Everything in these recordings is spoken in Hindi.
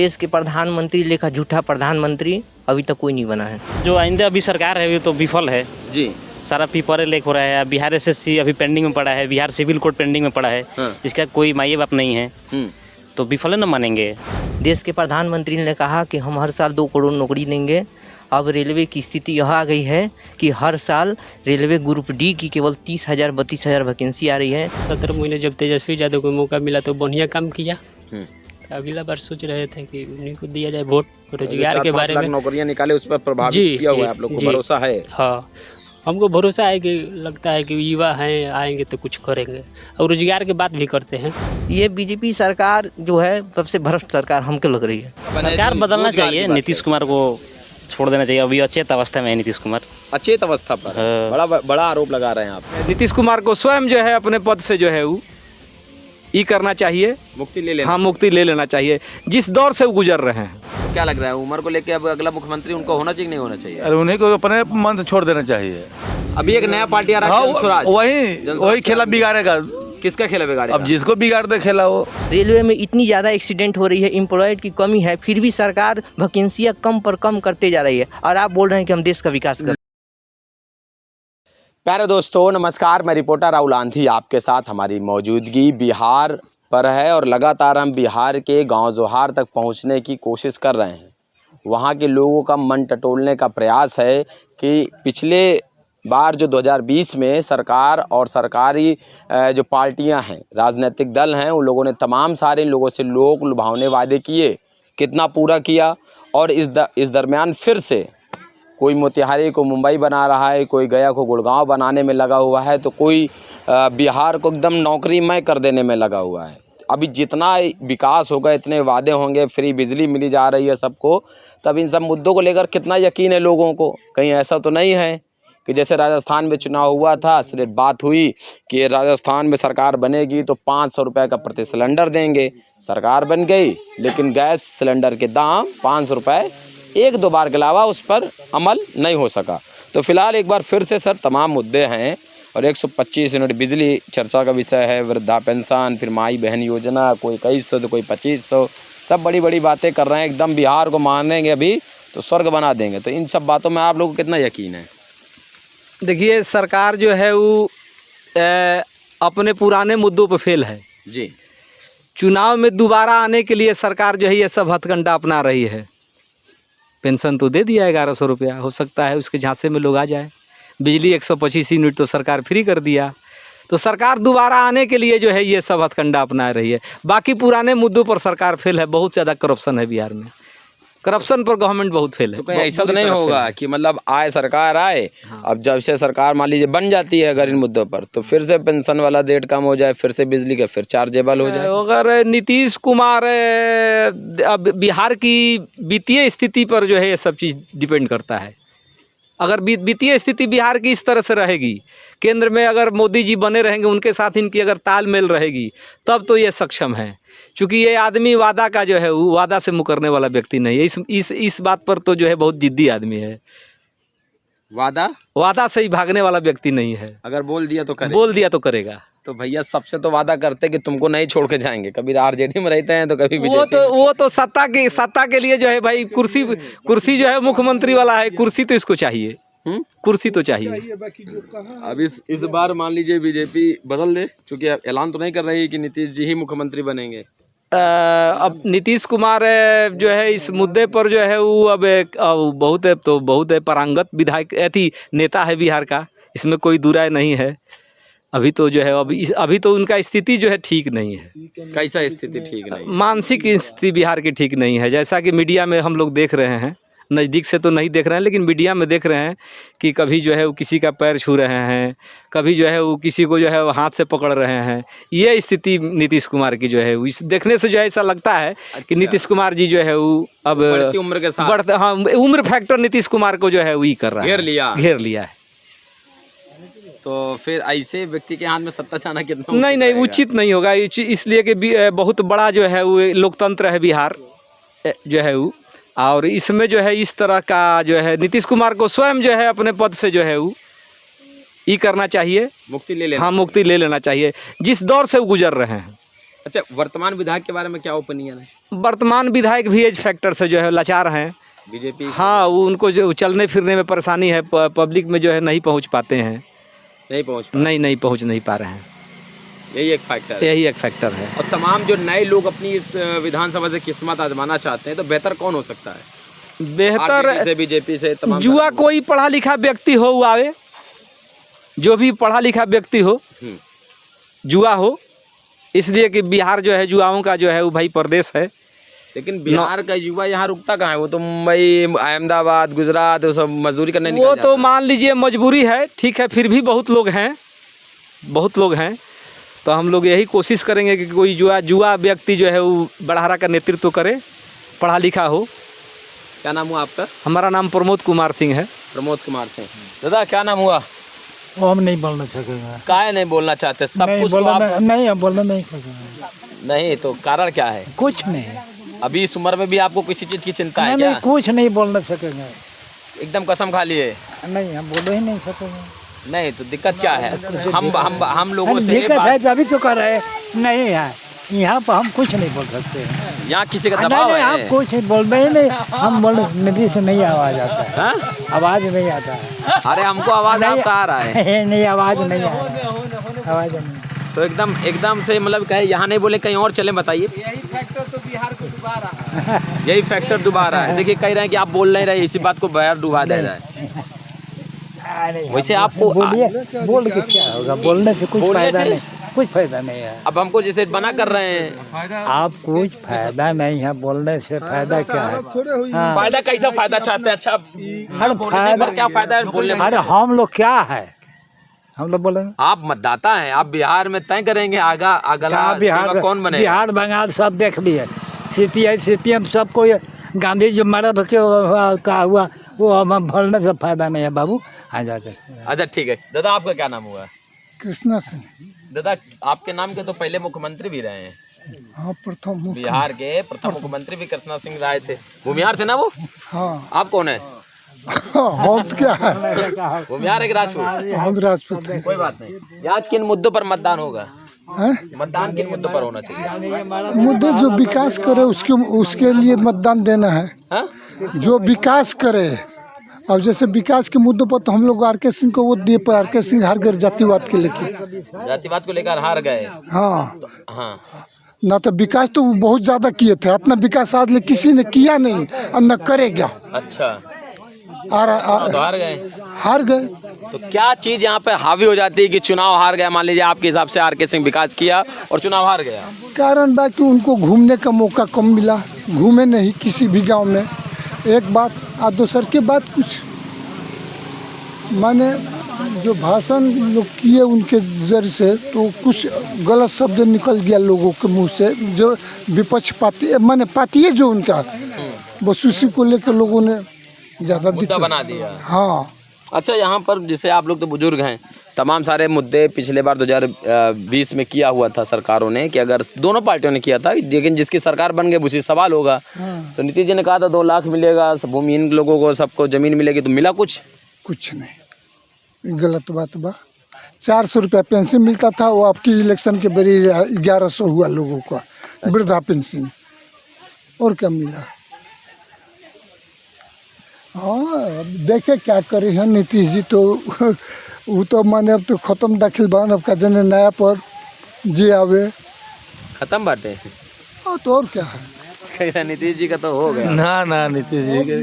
देश के प्रधानमंत्री लेखा झूठा प्रधानमंत्री अभी तक कोई नहीं बना है। जो आइंदा अभी सरकार है वो तो विफल है जी। सारा पेपर लीक हो रहा है। बिहार एसएससी अभी पेंडिंग में पड़ा है, बिहार सिविल कोड पेंडिंग में पड़ा है। इसका कोई माई बाप नहीं है तो विफल न मानेंगे। देश के प्रधानमंत्री ने कहा कि हम हर साल 2 करोड़ नौकरी देंगे। अब रेलवे की स्थिति यह आ गई है कि हर साल रेलवे ग्रुप डी की केवल 30,000 32,000 वैकेंसी आ रही है। 17 महीने जब तेजस्वी यादव को मौका मिला तो बढ़िया काम किया। अगला बार सोच रहे थे कि उन्हीं को दिया जाए वोट। रोजगार के बारे में नौकरियां निकाले उस पर प्रभावित किया हुआ है, आप लोग को भरोसा है? हाँ, हमको भरोसा है कि लगता है कि युवा हैं, आएंगे तो कुछ करेंगे और रोजगार की बात भी करते हैं। ये बीजेपी सरकार जो है सबसे भ्रष्ट सरकार हमको लग रही है। सरकार बदलना चाहिए, नीतीश कुमार को छोड़ देना चाहिए। अभी अचेत अवस्था में है नीतीश कुमार। अचेत अवस्था पर बड़ा आरोप लगा रहे हैं आप। नीतीश कुमार को स्वयं जो है अपने पद से जो है वो ये करना चाहिए, मुक्ति ले लेना। हाँ, मुक्ति ले लेना चाहिए। जिस दौर से वो गुजर रहे हैं। तो क्या लग रहा है उम्र को लेके अब अगला मुख्यमंत्री उनको होना चाहिए नहीं होना चाहिए? अरे उन्हीं को अपने मन से छोड़ देना चाहिए। अभी एक नया पार्टी आ रहा है, जनस्वराज। वही खेला बिगाड़ेगा। किसका खेला बिगाड़ेगा? अब जिसको बिगाड़ दे खेला वो। रेलवे में इतनी ज़्यादा एक्सीडेंट हो रही है, एम्प्लॉयड की कमी है, फिर भी सरकार वैकेंसियाँ कम पर कम करते जा रही है और आप बोल रहे हैं कि हम देश का विकास कर। प्यारे दोस्तों नमस्कार, मैं रिपोर्टर राहुल आंधी आपके साथ। हमारी मौजूदगी बिहार पर है और लगातार हम बिहार के गांव जोहार तक पहुंचने की कोशिश कर रहे हैं। वहां के लोगों का मन टटोलने का प्रयास है कि पिछले बार जो 2020 में सरकार और सरकारी जो पार्टियां हैं, राजनीतिक दल हैं, उन लोगों ने तमाम सारे लोगों से लोक लुभावने वादे किए, कितना पूरा किया। और इस दरमियान फिर से कोई मोतिहारी को मुंबई बना रहा है, कोई गया को गुड़गांव बनाने में लगा हुआ है, तो कोई बिहार को एकदम नौकरीमय कर देने में लगा हुआ है। अभी जितना विकास होगा, इतने वादे होंगे, फ्री बिजली मिली जा रही है सबको, तब इन सब मुद्दों को लेकर कितना यकीन है लोगों को? कहीं ऐसा तो नहीं है कि जैसे राजस्थान में चुनाव हुआ था, सिर्फ बात हुई कि राजस्थान में सरकार बनेगी तो 500 रुपये का प्रति सिलेंडर देंगे। सरकार बन गई लेकिन गैस सिलेंडर के दाम 500 रुपये 1-2 बार के अलावा उस पर अमल नहीं हो सका। तो फिलहाल एक बार फिर से सर तमाम मुद्दे हैं और 125 यूनिट बिजली चर्चा का विषय है, वृद्धा पेंशन, फिर माई बहन योजना, कोई 2100 तो कोई 2500, सब बड़ी बड़ी बातें कर रहे हैं। एकदम बिहार को मानेंगे अभी तो स्वर्ग बना देंगे। तो इन सब बातों में आप लोगों को कितना यकीन है? देखिए, सरकार जो है वो अपने पुराने मुद्दों पर फेल है जी। चुनाव में दोबारा आने के लिए सरकार जो है ये सब हथकंडा अपना रही है। पेंशन तो दे दिया 1100 रुपया, हो सकता है उसके झांसे में लोग आ जाए। बिजली 125 यूनिट तो सरकार फ्री कर दिया। तो सरकार दोबारा आने के लिए जो है ये सब हथकंडा अपना रही है। बाकी पुराने मुद्दों पर सरकार फेल है। बहुत ज़्यादा करप्शन है बिहार में, करप्शन पर गवर्नमेंट बहुत फेल है। तो कहीं ऐसा तो नहीं होगा कि मतलब आए सरकार आए, अब जब से सरकार मान लीजिए बन जाती है अगर इन मुद्दों पर, तो फिर से पेंशन वाला रेट कम हो जाए, फिर से बिजली का फिर चार्जेबल हो जाए? अगर नीतीश कुमार अब बिहार की वित्तीय स्थिति पर जो है ये सब चीज़ डिपेंड करता है। अगर वित्तीय स्थिति बिहार की इस तरह से रहेगी, केंद्र में अगर मोदी जी बने रहेंगे, उनके साथ इनकी अगर तालमेल रहेगी, तब तो ये सक्षम है। क्योंकि ये आदमी वादा का जो है वो वादा से मुकरने वाला व्यक्ति नहीं है। इस बात पर तो जो है बहुत जिद्दी आदमी है। वादा से ही भागने वाला व्यक्ति नहीं है। अगर बोल दिया तो करेगा। तो भैया सबसे तो वादा करते कि तुमको नहीं छोड़ के जाएंगे। कभी आरजेडी में रहते हैं तो कभी वो तो सत्ता के लिए जो है भाई, कुर्सी जो है मुख्यमंत्री वाला है, कुर्सी तो इसको चाहिए। कुर्सी तो चाहिए। अब इस बार मान लीजिए बीजेपी बदल दे, क्योंकि ऐलान तो नहीं कर रही कि नीतीश जी ही मुख्यमंत्री बनेंगे। अब नीतीश कुमार जो है इस मुद्दे पर जो है वो अब बहुत पारंगत विधायक नेता है बिहार का, इसमें कोई दुराय नहीं है। अभी तो जो है अभी तो उनका स्थिति जो है ठीक नहीं है। कैसा स्थिति ठीक नहीं? मानसिक स्थिति बिहार की ठीक नहीं है। जैसा कि मीडिया में हम लोग देख रहे हैं, नज़दीक से तो नहीं देख रहे हैं लेकिन मीडिया में देख रहे हैं कि कभी जो है वो किसी का पैर छू रहे हैं, कभी जो है वो किसी को जो है वो हाथ से पकड़ रहे हैं। ये स्थिति नीतीश कुमार की जो है इस देखने से जो है ऐसा लगता है कि नीतीश कुमार जी जो है वो अब बढ़ती उम्र के साथ हाँ, उम्र फैक्टर नीतीश कुमार को जो है वही कर रहा है, घेर लिया है। तो फिर ऐसे व्यक्ति के हाथ में सत्ता जाना कितना नहीं उचित नहीं होगा। इसलिए कि बहुत बड़ा जो है वो लोकतंत्र है बिहार जो है वो, और इसमें जो है इस तरह का जो है नीतीश कुमार को स्वयं जो है अपने पद से जो है वो ये करना चाहिए, मुक्ति ले लेना। हाँ, मुक्ति ले लेना चाहिए। जिस दौर से वो गुजर रहे हैं अच्छा, वर्तमान विधायक के बारे में क्या ओपिनियन है? वर्तमान विधायक भी एज फैक्टर से जो है लाचार हैं। बीजेपी हाँ, वो उनको जो चलने फिरने में परेशानी है, पब्लिक में जो है नहीं पहुंच पाते हैं, नहीं पहुंच नहीं पहुंच नहीं पा रहे हैं। यही एक फैक्टर है। यही एक फैक्टर है। और तमाम जो नए लोग अपनी इस विधानसभा से किस्मत आजमाना चाहते हैं तो बेहतर कौन हो सकता है? बेहतर RJD से, बीजेपी से, तमाम जुआ कोई पढ़ा लिखा व्यक्ति हो वो आवे, जो भी पढ़ा लिखा व्यक्ति हो, जुआ हो, इसलिए कि बिहार जो है जुआओं का जो है वो भाई प्रदेश है। लेकिन बिहार का युवा यहाँ रुकता कहाँ है? वो तो मुंबई, अहमदाबाद, गुजरात, वो सब मजदूरी करने निकल वो जाता तो है। मान लीजिए मजबूरी है, ठीक है, फिर भी बहुत लोग हैं। तो हम लोग यही कोशिश करेंगे कि कोई जुआ व्यक्ति जो है वो बड़हारा का नेतृत्व करे, पढ़ा लिखा हो। क्या नाम हुआ आपका? हमारा नाम प्रमोद कुमार सिंह है। प्रमोद कुमार सिंह। दादा क्या नाम हुआ? वो हम नहीं बोलना सकेंगे। काहे नहीं बोलना चाहते? सब नहीं कुछ तो बोलना आप नहीं, हम बोलना नहीं सकेंगे। नहीं, तो कारण क्या है? कुछ नहीं, अभी इस उम्र में भी आपको किसी चीज की चिंता है नहीं, क्या? कुछ नहीं बोलना सकेंगे। एकदम कसम खा लिए? नहीं, हम बोल ही नहीं सकेंगे। नहीं, तो दिक्कत क्या है? हम लोगों से दिक्कत है तभी तो कर रहे हैं। नहीं है, यहाँ पर हम कुछ नहीं बोल सकते हैं। यहाँ किसी का नहीं, दबाव नहीं, है? हम कुछ नहीं बोल रहे नहीं। हम बोल नदी से नहीं आवाज आता है। हाँ? आवाज नहीं आता है। अरे हमको आवाज आपका आ रहा है। नहीं, आवाज नहीं आ रहा है। आवाज नहीं। तो एकदम से मतलब कहे यहाँ नहीं बोले कहीं और चले, बताइए। यही फैक्टर तो बिहार को डुबा रहा है। यही फैक्टर डुबा रहा है। देखिए, कह रहे हैं कि आप बोल नहीं रहे, इसी बात को बिहार डुबा दे रहा है। वैसे आपको बोलिए, बोल के क्या होगा? बोलने से कुछ बोलने फायदा से? नहीं, कुछ फायदा नहीं है। अब हमको जैसे बना कर रहे हैं। आप कुछ फायदा नहीं है, बोलने से फायदा क्या है? हाँ। फायदा कैसा फायदा चाहते हैं? अच्छा, अरे फायदा क्या फायदा है बोलने में? अरे हम लोग क्या है, हम लोग बोलेंगे आप मतदाता हैं, आप बिहार में तय करेंगे अगला क्या? सेवा कौन बनेगा? बिहार बंगाल सब देख लिए, CPI CPM सबको गांधी जो मरा का हुआ वो हम बोलने से फायदा नहीं है बाबू। आ जाते। अच्छा ठीक है। दादा आपका क्या नाम हुआ? कृष्णा सिंह। दादा आपके नाम के तो पहले मुख्यमंत्री भी रहे हैं। हाँ, प्रथम बिहार के प्रथम मुख्यमंत्री भी कृष्णा सिंह राय थे। भूमिहार थे ना वो? हाँ। आप कौन है? हम क्या है? भूमिहार एक राजपूत? हम राजपूत हैं। कोई बात नहीं। यहाँ किन मुद्दों पर मतदान होगा? मतदान किन मुद्दों पर होना चाहिए? मुद्दे जो विकास करे उसके लिए मतदान देना है। हाँ? जो विकास करे। अब जैसे विकास के मुद्दों पर तो हम लोग RK सिंह को वोट दिए, पर RK सिंह हार गए जातिवाद के लेके। जातिवाद को लेकर हार गए। हाँ, हाँ, ना तो विकास तो वो बहुत ज्यादा किए थे, इतना विकास आज ले किसी ने किया नहीं और न करेगा। अच्छा, तो हार गए। तो क्या चीज यहाँ पे हावी हो जाती है कि चुनाव हार गया? मान लीजिए आपके हिसाब से RK सिंह विकास किया और चुनाव हार गया। कारण बाकी उनको घूमने का मौका कम मिला, घूमे नहीं किसी भी गांव में, एक बात। और दूसर के बात कुछ माने जो भाषण लोग किए उनके जरिए से तो कुछ गलत शब्द निकल गया लोगों के मुंह से, जो विपक्ष पार्टी माने पार्टी है जो उनका, बस उसी को लेकर लोगों ने ज़्यादा मुद्दा बना दिया। हाँ। अच्छा, यहाँ पर जैसे आप लोग तो बुजुर्ग हैं, तमाम सारे मुद्दे पिछले बार 2020 में किया हुआ था सरकारों ने, कि अगर दोनों पार्टियों ने किया था, लेकिन जिसकी सरकार बन गई उसी सवाल होगा। तो नीतीश जी ने कहा था 2 लाख मिलेगा भूमिहीन लोगों को, सबको जमीन मिलेगी, तो मिला कुछ नहीं, गलत बात बा। 400 रुपया पेंशन मिलता था, वो आपकी इलेक्शन के बड़ी 1100 हुआ लोगों का वृद्धा पेंशन, और क्या मिला? हाँ, देखे क्या करे हैं नीतीश जी, तो वो तो माने अब तो खत्म दाखिल बन, अब का जने नया पर जी आवे खत्म बाटे। हाँ, तो और क्या है? नीतीश जी का तो हो गया ना नीतीश जी के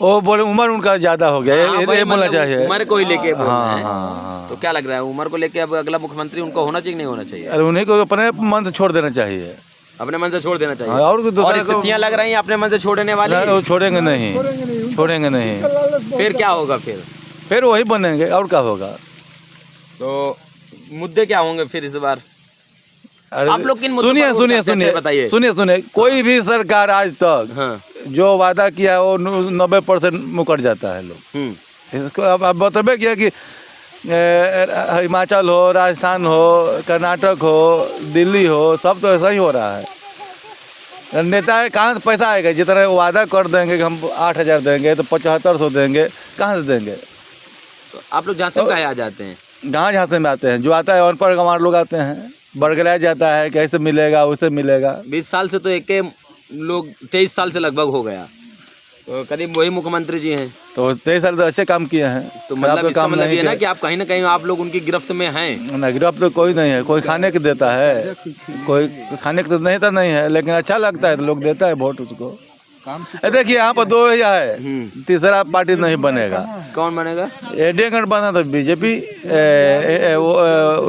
वो बोले उम्र उनका ज्यादा हो गया, ये बोलना चाहिए। उम्र को ही लेके बोल रहे हैं। हाँ। तो क्या लग रहा है, उम्र को लेके अब अगला मुख्यमंत्री उनको होना चाहिए नहीं होना चाहिए? अरे उन्हीं को अपने मन से छोड़ देना चाहिए, अपने मन से छोड़ देना चाहिए। और दूसरा स्थितियाँ लग रही हैं अपने मन से छोड़ने वाली। वो छोड़ेंगे नहीं। फिर क्या होगा? फिर वही बनेंगे, और क्या होगा? तो मुद्दे क्या होंगे फिर इस बार? अरे आप लोग किन मुद्दों पर वोट करते हैं, बताइए। सुनिए, कोई भी सरकार आज तक जो वादा किया है वो 90% मुकर जाता है लोग। इसको अब बतबे किया कि हिमाचल हो, राजस्थान हो, कर्नाटक हो, दिल्ली हो, सब तो ऐसा ही हो रहा है। नेता कहाँ से पैसा आएगा? जितना वादा कर देंगे कि हम 8000 देंगे तो 7500 देंगे, कहाँ से देंगे? तो आप लोग झांसे में काहे आ जाते हैं? झांसे में आते हैं, जो आता है अनपढ़ गंवार लोग आते हैं। बरगलाया जाता है, कैसे मिलेगा उसे मिलेगा। 20 साल से तो एक लोग 23 साल से लगभग हो गया, तो करीब वही मुख्यमंत्री जी हैं। तो 23 साल तो अच्छे काम किए हैं, तो खराब मतलब तो इसका काम मतलब नहीं ये ना किए। कि आप कहीं ना कहीं आप लोग उनकी गिरफ्त में हैं। ना गिरफ्त तो कोई नहीं है, कोई खाने के देता है, कोई खाने के तो नहीं है, लेकिन अच्छा लगता है तो लोग देता है वोट उसको। देखिए यहाँ पर 2 ही है, तीसरा पार्टी नहीं बनेगा। कौन बनेगा? एडीए गठ बना तो बीजेपी,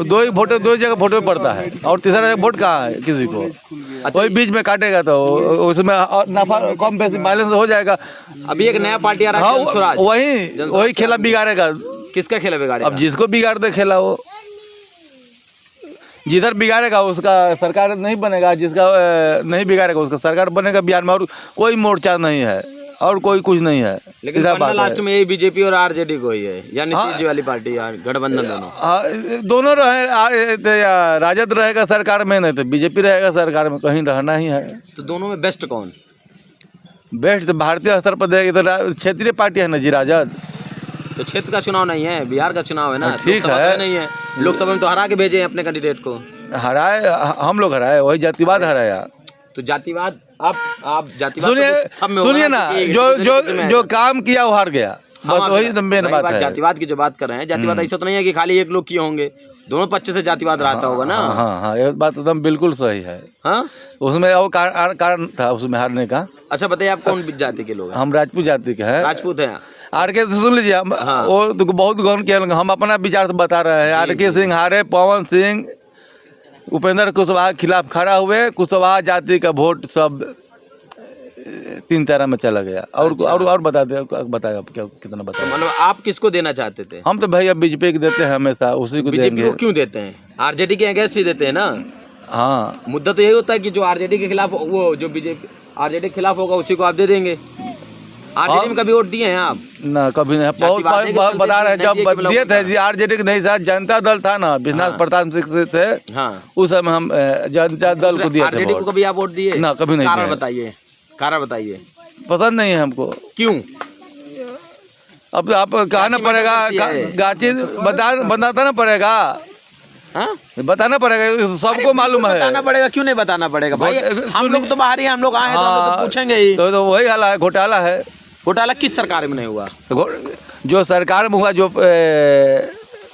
2 ही वोट 2 जगह वोट में पड़ता है, और तीसरा जगह वोट कहाँ है किसी को। कोई बीच में काटेगा तो उसमें नफा कम बेसी बैलेंस हो जाएगा। अभी एक नया पार्टी आ रहा है, जनस्वराज। वही खेला बिगाड़ेगा। किसका खेला बिगाड़ेगा? अब जिसको बिगाड़ दे खेला वो, जिधर बिगाड़ेगा उसका सरकार नहीं बनेगा, जिसका नहीं बिगाड़ेगा उसका सरकार बनेगा बिहार में। और कोई मोर्चा नहीं है और कोई कुछ नहीं है, लेकिन सीधा बनना बात लास्ट है। में यही बीजेपी और आरजेडी को ही है, या नीतीश जी वाली पार्टी या गठबंधन दोनों। दोनों रहे या राजद रहेगा सरकार में, नहीं तो बीजेपी रहेगा सरकार में, कहीं रहना ही है। तो दोनों में बेस्ट कौन? बेस्ट तो भारतीय स्तर पर देखें तो क्षेत्रीय पार्टी है ना जी, राजद। तो क्षेत्र का चुनाव नहीं है, बिहार का चुनाव है ना। ठीक लोकसभा है। का नहीं है, लोकसभा में तो हरा के भेजे हैं अपने कैंडिडेट को। हराए, हम लोग हराए, वही जातिवाद हराया। तो जातिवाद, आप जातिवाद सुनिए तो सब में होगा सुनिए ना, क्योंकि जो एक दूसरे में जो काम किया वो हार गया, बस वही तो मेन बात है। जातिवाद की जो बात कर रहे हैं, जातिवाद ऐसा तो नहीं है कि खाली एक लोग किए होंगे, दोनों पक्ष से जातिवाद रहता होगा ना। हाँ, ये बात एकदम बिल्कुल सही है। हाँ, उसमें और कारण था उसमें हारने का। अच्छा बताइए, आप कौन जाति के लोग हैं? हम राजपूत जाति के हैं। राजपूत हैं। आर.के. सुन लीजिए, वो तो बहुत गौन किया, हम अपना विचार से बता रहे हैं। आर.के. सिंह हारे, पवन सिंह, उपेंद्र कुशवाहा के खिलाफ खड़ा हुए, कुशवाहा जाति का वोट सब 3 तरह में चला गया। और बताया आप क्या कितना बताया। मतलब आप किसको देना चाहते थे? हम तो भैया बीजेपी को देते हैं, हमेशा उसी को बीजेपी देंगे। को क्यों देते हैं? आरजेडी के अगेंस्ट ही देते हैं ना। हाँ, मुद्दा तो यही होता है कि जो आरजेडी के खिलाफ, वो जो बीजेपी आरजेडी के खिलाफ होगा उसी को आप दे देंगे। आरजेडी में कभी वोट दिए हैं आप? ना कभी नहीं। बहुत बता रहे हैं, जब दिए थे जी आरजेडी के नहीं, साथ जनता दल था ना, विश्वनाथ प्रताप सिंह थे। हाँ, उस समय हम जनता दल को दिए थे। आरजेडी को कभी आप वोट दिए? ना, कभी नहीं कारण दिए। बताइए, कारण बताइए। पसंद नहीं है हमको। क्यों? अब आप कहना पड़ेगा, गाची बताना पड़ेगा। हाँ? बताना पड़ेगा, सबको मालूम है। बताना पड़ेगा, क्यों नहीं बताना पड़ेगा भाई? हम लोग तो बाहर ही, हम लोग आए हैं तो हम लोग तो पूछेंगे ही। तो वही हाल है, घोटाला है। घोटाला किस सरकार में नहीं हुआ? जो सरकार में हुआ, जो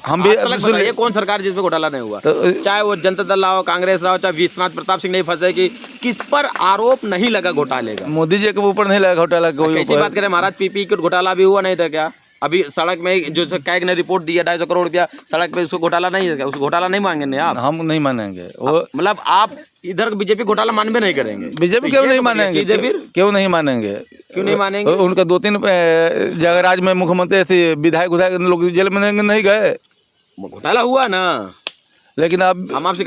हम भी बताइए कौन सरकार जिसमें घोटाला नहीं हुआ? तो चाहे वो जनता दल रहा हो, कांग्रेस रहा हो, चाहे विश्वनाथ प्रताप सिंह नहीं फंसे, कि किस पर आरोप नहीं लगा घोटाले का? मोदी जी के ऊपर नहीं लगा घोटाला। कैसी बात करें महाराज, पीपी का घोटाला भी हुआ नहीं था क्या? अभी सड़क में जो कैग ने रिपोर्ट दी है 250 करोड़ रुपया सड़क पे, उसको घोटाला नहीं है? उसको घोटाला नहीं मांगेंगे आप? हम नहीं मानेंगे वो। मतलब आप इधर बीजेपी घोटाला मानबे नहीं करेंगे? बीजेपी क्यों नहीं मानेंगे? क्यों नहीं मानेंगे? क्यों नहीं मानेंगे? उनका 2-3 जगह राज्य में मुख्यमंत्री ऐसे विधायक लोग जेल में नहीं गए। घोटाला हुआ ना, लेकिन अब हम आपसे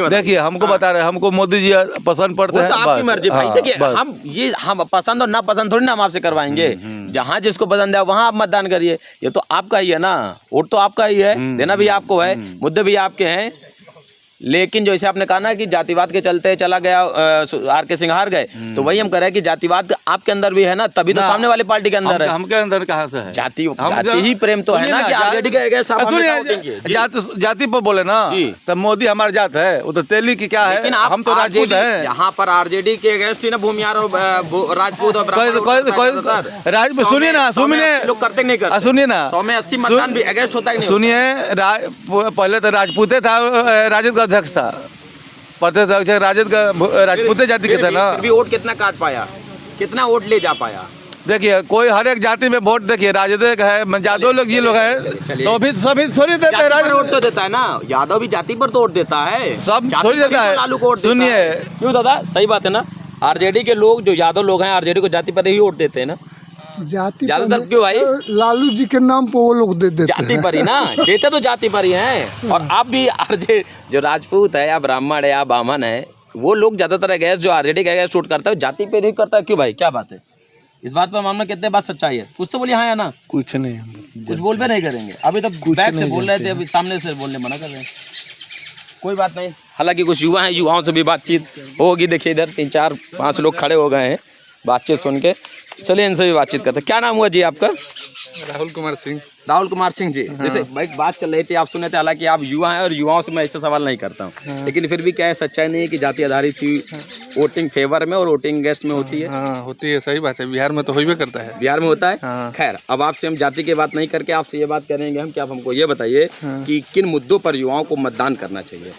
देखिए, हमको बता रहे हैं, हमको मोदी जी पसंद पड़ते हैं। तो आपकी मर्जी भाई। हाँ, देखिए हम पसंद और ना पसंद थोड़ी ना हम आपसे करवाएंगे। जहाँ जिसको पसंद है वहाँ आप मतदान करिए, ये तो आपका ही है ना, वोट तो आपका ही है, देना भी आपको है, मुद्दे भी आपके हैं। लेकिन जैसे आपने कहा ना कि जातिवाद के चलते चला गया, आर.के. सिंह हार गए, तो वही हम कह रहे हैं कि जातिवाद आपके अंदर भी है ना, तभी तो सामने वाली पार्टी के अंदर है। हमके अंदर कहाँ से है? जाति ही प्रेम तो है ना, कि आरजेडी के अगेंस्ट आप हमेशा वोटिंग किए। जाति पर बोले ना, तब मोदी हमारी जात है, वो तो तेली की क्या है, हम तो राजपूत हैं। यहाँ पर आरजेडी के अगेंस्ट ही ना भूमियार और राजपूत और राजपूत। सुनिए ना, लोग करते नहीं करते। सुनिए ना, 100 में 80 मतदान भी अगेंस्ट होता है। सुनिए, पहले तो राजपूते था, राजद का अध्यक्ष था, प्रदेश अध्यक्ष राजद का राजपूत जाति के था ना। फिर भी वोट कितना काट पाया, कितना वोट ले जा पाया? देखिए, कोई हर एक जाति में वोट, देखिए राजद है, यादव लोग जी लोग हैं, तो भी सभी थोड़ी देते हैं। राजद वोट तो देता है ना, यादव भी जाति पर तो वोट देता है, सब थोड़ी देता है। सुनिए, क्यों दादा, सही बात है ना, आरजेडी के लोग जो यादव लोग हैं आरजेडी को जाति पर ही वोट देते हैं ना। जाति ज्यादातर क्यों भाई? लालू जी के नाम पर वो लोग दे देते जाति पर ही ना, देते तो जाति पर ही हैं। और आप भी आरजे जो राजपूत है या ब्राह्मण है या बामन है, वो लोग ज्यादातर अगेंस्ट, जो आरजेडी के अगेंस्ट शूट करता है, जाति पे नहीं करता है। क्यों भाई, क्या बात है इस बात पर? मामला कितने बात सच्चाई है? कुछ तो बोलिए हाँ या ना। कुछ नहीं, कुछ बोल भी नहीं करेंगे। अभी तो बैक से बोल रहे थे, अभी सामने से बोलने मना कर रहे हैं। कोई बात नहीं, हालांकि कुछ युवा हैं, युवाओं से भी बातचीत होगी। देखिए इधर 3-4-5 लोग खड़े हो गए हैं, बातचीत सुन के। चलिए इनसे भी बातचीत करते हैं। क्या नाम हुआ जी आपका? राहुल कुमार सिंह। राहुल कुमार सिंह जी। जैसे भाई बात चल रही थी, आप सुने थे, हालांकि आप युवा हैं और युवाओं से मैं ऐसे सवाल नहीं करता हूँ, लेकिन फिर भी क्या है, सच्चाई नहीं है कि जाति आधारित ही वोटिंग फेवर में और वोटिंग गेस्ट में होती है? हाँ होती है, सही बात है, बिहार में तो होइबे करता है। बिहार में होता है। हाँ। खैर, अब आपसे हम जाति की बात नहीं करके आपसे ये बात करेंगे हम कि आप हमको ये बताइए कि किन मुद्दों पर युवाओं को मतदान करना चाहिए?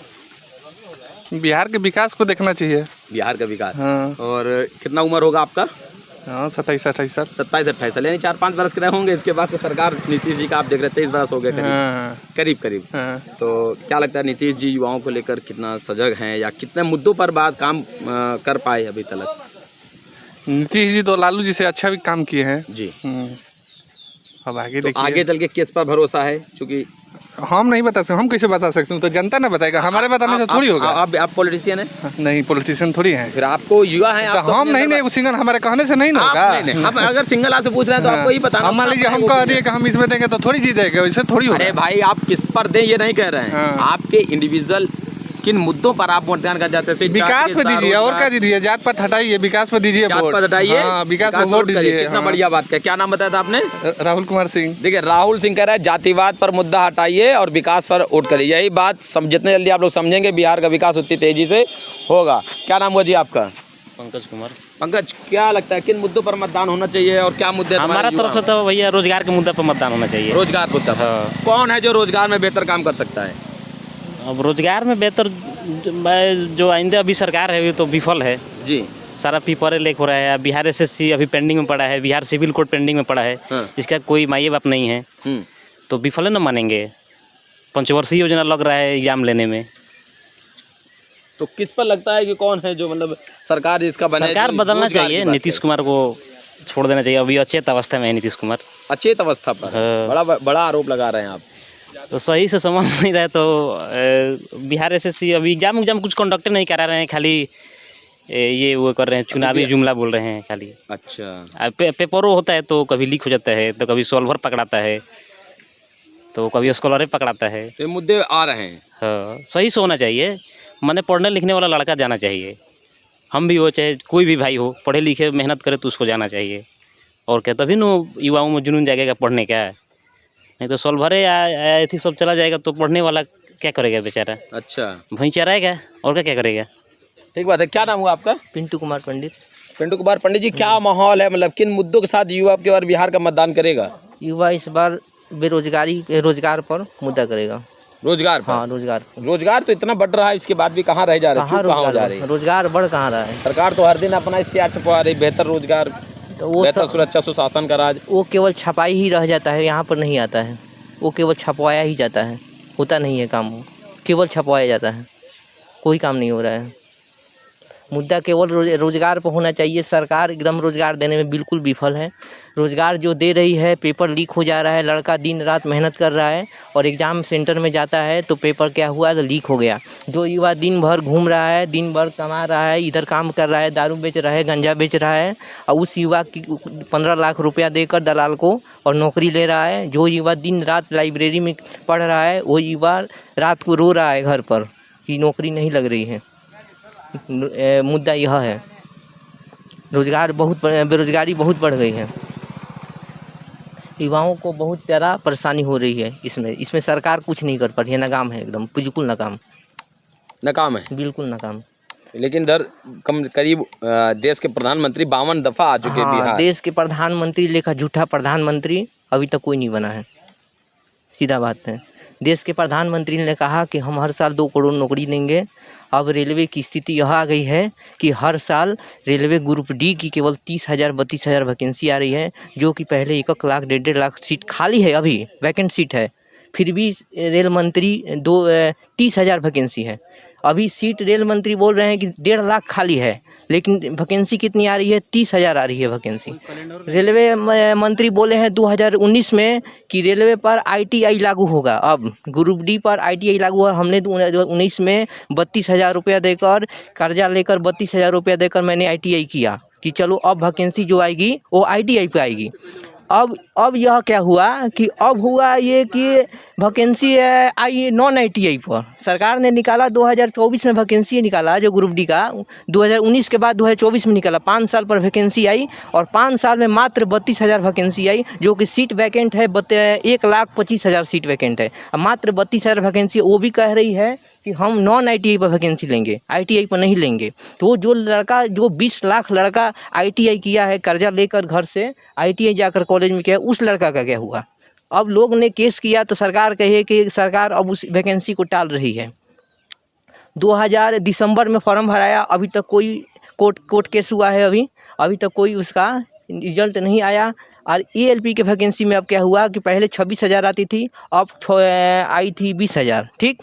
बिहार के विकास को देखना चाहिए। बिहार का विकास। हाँ। और कितना उम्र होगा आपका? हाँ 27-28 साल। 27-28 साल, यानी 4-5 बरस के रहे होंगे। इसके बाद से सरकार नीतीश जी का आप देख रहे 23 बरस हो गए करीब। हाँ करीब। हाँ। तो क्या लगता है नीतीश जी युवाओं को लेकर कितना सजग हैं या कितने मुद्दों पर बात काम कर पाए अभी तक? नीतीश जी तो लालू जी से अच्छा भी काम किए हैं जी। अब आगे तो देखिए। आगे चल के किस पर भरोसा है? क्योंकि हम नहीं बता सकते, हम कैसे बता सकते हैं? तो जनता ना बताएगा, हमारे बताने से थोड़ी होगा। आप पॉलिटिशियन हैं? नहीं, पॉलिटिशियन थोड़ी हैं। फिर आपको युवा हैं तो आप, तो हम अपने नहीं, सिंगल हमारे कहने से नहीं ना होगा। नहीं, हम अगर सिंगल आपसे पूछ रहे हैं तो आपको ही बताना। मान लीजिए हम कह दिए कि हम इसमें देंगे तो थोड़ी जीतेगा, वैसे थोड़ी होगा। अरे भाई, आप किस पर दें ये नहीं कह रहे हैं। हाँ। आपके इंडिविजुअल किन मुद्दों पर आप मतदान कर जाते हैं? विकास पे दीजिए, और क्या दीजिए? जात पात हटाइए, विकास पे दीजिए जात वोट। पात हटाइए, हाँ, विकास पे वोट करिए। दीजिए। कितना हाँ। बढ़िया बात है। क्या नाम बताया था आपने? राहुल कुमार सिंह। देखिए, राहुल सिंह कह रहा है जातिवाद पर मुद्दा हटाइए और विकास पर वोट करिए। यही बात जितने जल्दी आप लोग समझेंगे, बिहार का विकास उतनी तेजी से होगा। क्या नाम हुआ जी आपका? पंकज कुमार। पंकज, क्या लगता है किन मुद्दों पर मतदान होना चाहिए और क्या मुद्दे हमारा तरफ से तो भैया रोजगार के मुद्दे पर मतदान होना चाहिए। रोजगार मुद्दा पर। हाँ। कौन है जो रोजगार में बेहतर काम कर सकता है? अब रोजगार में बेहतर जो आइंदे अभी सरकार है वो तो विफल है जी। सारा पेपर लीक हो रहा है। बिहार एसएससी अभी पेंडिंग में पड़ा है, बिहार सिविल कोड पेंडिंग में पड़ा है। हाँ। इसका कोई माई बाप नहीं है, तो विफल न मानेंगे। पंचवर्षीय योजना लग रहा है एग्जाम लेने में। तो किस पर लगता है कि कौन है जो मतलब सरकार इसका बने? सरकार जो बदलना रोजगार चाहिए, की बात नीतीश करे। कुमार को छोड़ देना चाहिए। अभी अचेत अवस्था में है नीतीश कुमार। अचेत अवस्था पर। हाँ। बड़ा आरोप लगा रहे हैं आप। तो सही से समझ नहीं रहे तो बिहार एसएससी अभी एग्जाम कुछ कंडक्ट नहीं करा रहे हैं, खाली ये वो कर रहे हैं, चुनावी जुमला बोल रहे हैं खाली। अच्छा। पेपरों होता है तो कभी लीक हो जाता है, तो कभी सॉल्वर पकड़ाता है, तो कभी स्कॉलर पकड़ाता है। तो ये मुद्दे आ रहे हैं। हाँ, सही से होना चाहिए। माने पढ़ने लिखने वाला लड़का जाना चाहिए। हम भी हो चाहे कोई भी भाई हो, पढ़े लिखे मेहनत करे तो उसको जाना चाहिए। और क्या, तभी न युवाओं में जुनून जाएगा पढ़ने का। नहीं तो सॉल्वरे या ऐसी सब चला जाएगा तो पढ़ने वाला क्या करेगा बेचारा? अच्छा। वहीं चराएगा और क्या करेगा? ठीक बात है। क्या नाम हुआ आपका? पिंटू कुमार पंडित। पिंटू कुमार पंडित जी, क्या माहौल है, मतलब किन मुद्दों के साथ युवा आपके बार बिहार का मतदान करेगा? युवा इस बार रोजगार पर मुद्दा करेगा। रोजगार पर? हाँ, रोजगार तो इतना बढ़ रहा है, इसके बाद भी कहाँ रह जा रहे हैं? कहाँ हो जा रही है? रोजगार बढ़ कहाँ रहा है? सरकार तो हर दिन अपना इश्तिहार छपवा रही, बेहतर रोजगार, तो वो बेहतर सुरक्षा सुशासन का राज। वो केवल छपाई ही रह जाता है, यहाँ पर नहीं आता है। वो केवल छपवाया ही जाता है, होता नहीं है काम। वो केवल छपवाया जाता है, कोई काम नहीं हो रहा है। मुद्दा केवल रोजगार पर होना चाहिए। सरकार एकदम रोजगार देने में बिल्कुल विफल है। रोजगार जो दे रही है, पेपर लीक हो जा रहा है। लड़का दिन रात मेहनत कर रहा है और एग्ज़ाम सेंटर में जाता है तो पेपर क्या हुआ, तो लीक हो गया। जो युवा दिन भर घूम रहा है, दिन भर कमा रहा है, इधर काम कर रहा है, दारू बेच रहा है, गंजा बेच रहा है, और उस युवा की 15 लाख रुपया देकर दलाल को और नौकरी ले रहा है। जो युवा दिन रात लाइब्रेरी में पढ़ रहा है, वो युवा रात को रो रहा है घर पर कि नौकरी नहीं लग रही है। मुद्दा यह है, बेरोजगारी बहुत बढ़ गई है। युवाओं को बहुत ज़्यादा परेशानी हो रही है। इसमें सरकार कुछ नहीं कर पा रही है। नाकाम है, एकदम बिल्कुल नाकाम है, बिल्कुल नाकाम। लेकिन करीब देश के प्रधानमंत्री 52 दफा आ चुके बिहार। हाँ, देश के प्रधानमंत्री लेखा झूठा प्रधानमंत्री अभी तक कोई नहीं बना है। सीधा बात है। देश के प्रधानमंत्री ने कहा कि हम हर साल 2 करोड़ नौकरी देंगे। अब रेलवे की स्थिति यह आ गई है कि हर साल रेलवे ग्रुप डी की केवल 30,000 32,000 वैकेंसी आ रही है, जो कि पहले 1 लाख 1.5 लाख सीट खाली है, अभी वैकेंट सीट है। फिर भी रेल मंत्री 30,000 वैकेंसी है। अभी सीट रेल मंत्री बोल रहे हैं कि 1.5 लाख खाली है, लेकिन वैकेंसी कितनी आ रही है? 30,000 आ रही है वैकेंसी। रेलवे मंत्री बोले हैं 2019 में कि रेलवे पर ITI लागू होगा। अब ग्रुप डी पर ITI लागू हुआ। हमने 2019 में 32,000 रुपया देकर, कर्जा लेकर 32,000 रुपया देकर मैंने ITI किया कि चलो अब वैकेंसी जो आएगी वो ITI पे आएगी। अब यह क्या हुआ कि अब हुआ ये कि वैकेंसी आई नॉन ITI पर। सरकार ने निकाला 2024 में वैकेंसी निकाला जो ग्रुप डी का, 2019 के बाद 2024 में निकाला, 5 साल पर वैकेंसी आई और 5 साल में मात्र 32,000 वैकेंसी आई, जो कि सीट वैकेंट है 1,25,000 सीट वैकेंट है। अब मात्र 32,000 वैकेंसी वो भी कह रही है कि हम नॉन ITI पर वैकेंसी लेंगे, ITI पर नहीं लेंगे। तो जो 20 लाख लड़का ITI किया है कर्जा लेकर घर से, ITI जाकर कॉलेज में किया, उस लड़का का क्या हुआ? अब लोग ने केस किया तो सरकार कहे कि सरकार अब उस वैकेंसी को टाल रही है। 2000 दिसंबर में फॉर्म भराया, अभी तक कोई कोर्ट केस हुआ है, अभी तक कोई उसका रिजल्ट नहीं आया। और ALP के वैकेंसी में अब क्या हुआ कि पहले 26,000 आती थी, अब आई थी 20,000, ठीक।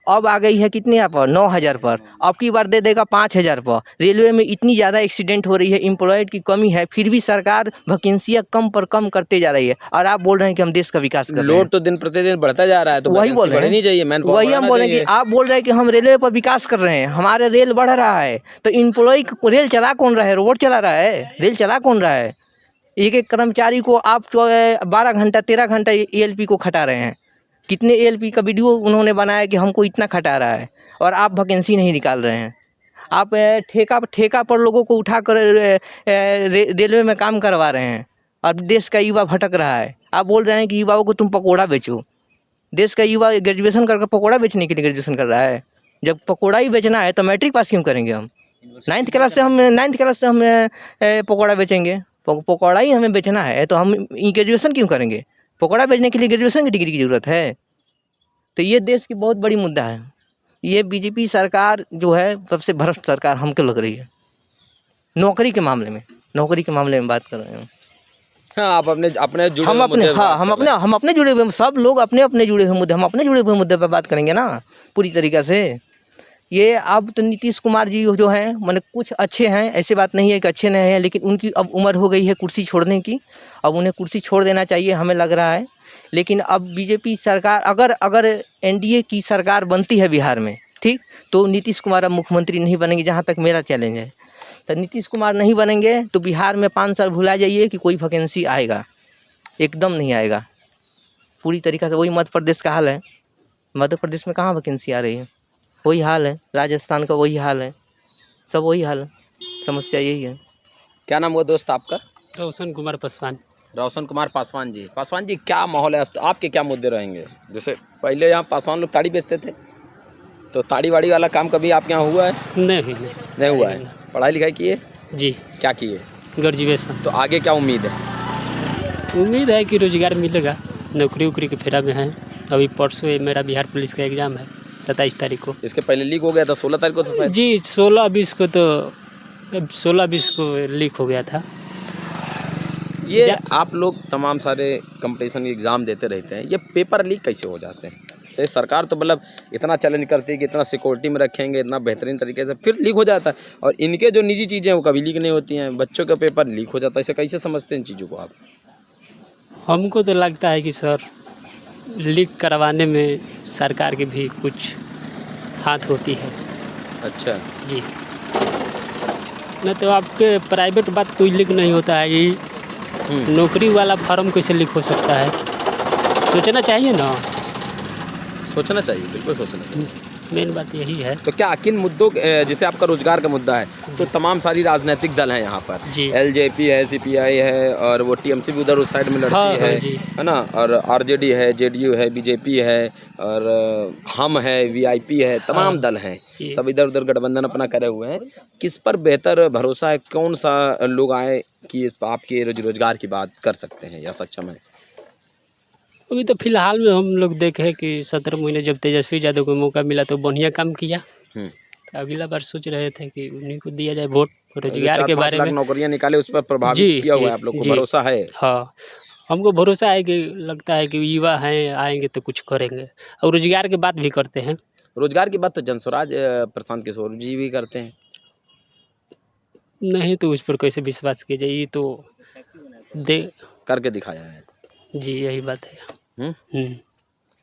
अब आ गई है कितने यहाँ पर, 9,000 पर। अब की बार दे देगा 5,000 पर। रेलवे में इतनी ज़्यादा एक्सीडेंट हो रही है, एम्प्लॉयड की कमी है, फिर भी सरकार वैकेंसियाँ कम पर कम करते जा रही है। और आप बोल रहे हैं कि हम देश का विकास कर रहे हैं। लोड तो दिन प्रतिदिन बढ़ता जा रहा है, तो वही बोल रहे नहीं चाहिए, हैं, वही हम बोल रहे हैं कि आप बोल रहे हैं कि हम रेलवे पर विकास कर रहे हैं, हमारे रेल बढ़ रहा है, तो एम्प्लॉय रेल चला कौन रहा है? रोबोट चला रहा है? रेल चला कौन रहा है? एक कर्मचारी को आप 12 घंटा 13 घंटा ALP को खटा रहे हैं। कितने ALP का वीडियो उन्होंने बनाया कि हमको इतना खटा रहा है, और आप वैकेंसी नहीं निकाल रहे हैं। आप ठेका पर लोगों को उठाकर रेलवे में काम करवा रहे हैं, और देश का युवा भटक रहा है। आप बोल रहे हैं कि युवाओं को तुम पकौड़ा बेचो। देश का युवा ग्रेजुएशन करके पकौड़ा बेचने के लिए ग्रेजुएशन कर रहा है। जब पकौड़ा ही बेचना है तो मैट्रिक पास क्यों करेंगे हम? 9th क्लास से हम पकौड़ा बेचेंगे? पकौड़ा ही हमें बेचना है तो हम ग्रेजुएशन क्यों करेंगे? पकौड़ा बेचने के लिए ग्रेजुएशन की डिग्री की ज़रूरत है? तो ये देश की बहुत बड़ी मुद्दा है। ये BJP सरकार जो है सबसे भ्रष्ट सरकार हमको लग रही है। नौकरी के मामले में बात कर रहे हैं हाँ, आप अपने जुड़े हम हुए अपने मुद्दे पे बात कर रहे हैं। हम अपने जुड़े हुए, सब लोग अपने जुड़े हुए मुद्दे, हम अपने जुड़े हुए मुद्दे पर बात करेंगे ना पूरी तरीक़े से। ये अब तो नीतीश कुमार जी जो हैं, माने कुछ अच्छे हैं, ऐसी बात नहीं है कि अच्छे नहीं हैं, लेकिन उनकी अब उम्र हो गई है कुर्सी छोड़ने की। अब उन्हें कुर्सी छोड़ देना चाहिए हमें लग रहा है। लेकिन अब BJP सरकार अगर NDA की सरकार बनती है बिहार में, ठीक, तो नीतीश कुमार अब मुख्यमंत्री नहीं बनेंगे, जहाँ तक मेरा चैलेंज है। तो नीतीश कुमार नहीं बनेंगे तो बिहार में 5 साल भुला जाइए कि कोई वैकेंसी आएगा, एकदम नहीं आएगा। पूरी तरीक़े से वही मध्य प्रदेश का हाल है। मध्य प्रदेश में कहाँ वैकेंसी आ रही है? वही हाल है, राजस्थान का वही हाल है, सब वही हाल है, समस्या यही है। क्या नाम हुआ दोस्त आपका? रोशन कुमार पासवान। रोशन कुमार पासवान जी, क्या माहौल है? आपके क्या मुद्दे रहेंगे? जैसे पहले यहाँ पासवान लोग ताड़ी बेचते थे, तो ताड़ी वाड़ी वाला काम कभी आपके यहाँ हुआ है? नहीं हुआ है। पढ़ाई लिखाई किए? जी, क्या किए? ग्रेजुएशन। तो आगे क्या उम्मीद है? उम्मीद है कि रोजगार मिलेगा, नौकरी वोकरी के फेरा में है। अभी परसों मेरा बिहार पुलिस का एग्ज़ाम है 27 तारीख को। इसके पहले लीक हो गया था 16 तारीख को तो शायद? जी, 16-20 को लीक हो गया था। ये आप लोग तमाम सारे कंपटीशन एग्ज़ाम देते रहते हैं, ये पेपर लीक कैसे हो जाते हैं? सही, सरकार तो मतलब इतना चैलेंज करती है कि इतना सिक्योरिटी में रखेंगे, इतना बेहतरीन तरीके से, फिर लीक हो जाता है। और इनके जो निजी चीज़ें हैं वो कभी लीक नहीं होती हैं, बच्चों का पेपर लीक हो जाता है। इसे कैसे समझते हैं इन चीज़ों को आप? हमको तो लगता है कि सर, लीक करवाने में सरकार की भी कुछ हाथ होती है। अच्छा जी, नहीं तो आपके प्राइवेट बात कोई लीक नहीं होता है। यही नौकरी वाला फॉर्म कैसे लीक हो सकता है? सोचना चाहिए ना। सोचना चाहिए, बिल्कुल सोचना चाहिए। मेन बात यही है। तो क्या किन मुद्दों जैसे आपका रोजगार का मुद्दा है, तो तमाम सारी राजनीतिक दल हैं यहाँ पर जी। LJP है, CPI है, और वो TMC भी उधर उस साइड में लड़ती हाँ, है, जी। है ना, और RJD है, JDU है, BJP है, और हम है, VIP है, तमाम दल हैं, जी। सब इधर उधर गठबंधन अपना करे हुए हैं। किस पर बेहतर भरोसा है? कौन सा लोग आए कि आपके रोजगार की बात कर सकते हैं या सक्षम है? अभी तो फिलहाल में हम लोग देखे कि 17 महीने जब तेजस्वी यादव को मौका मिला तो बढ़िया काम किया। अगला बार सोच रहे थे कि उन्हीं को दिया जाए वोट, रोजगार के बारे में। नौकरियां निकाले, उस पर प्रभावित किया हुआ है आप लोग को, भरोसा है? हाँ, हमको भरोसा है कि लगता है कि युवा हैं, आएंगे तो कुछ करेंगे, और रोजगार की बात भी करते हैं। रोजगार की बात तो जनस्वराज प्रशांत किशोर जी भी करते हैं। नहीं तो उस पर कैसे विश्वास किया जाए? ये तो दे करके दिखाया है। जी, यही बात है।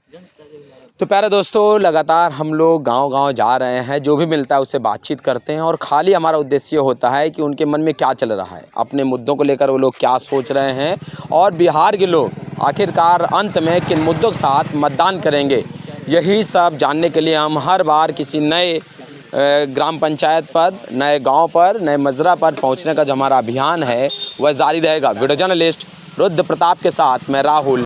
तो प्यारे दोस्तों, लगातार हम लोग गांव-गांव जा रहे हैं, जो भी मिलता है उससे बातचीत करते हैं और खाली हमारा उद्देश्य होता है कि उनके मन में क्या चल रहा है, अपने मुद्दों को लेकर वो लोग क्या सोच रहे हैं और बिहार के लोग आखिरकार अंत में किन मुद्दों के साथ मतदान करेंगे। यही सब जानने के लिए हम हर बार किसी नए ग्राम पंचायत पर, नए गाँव पर, नए मजरा पर पहुँचने का जो हमारा अभियान है वह जारी रहेगा। वीडियो जर्नलिस्ट रुद्र प्रताप के साथ मैं राहुल।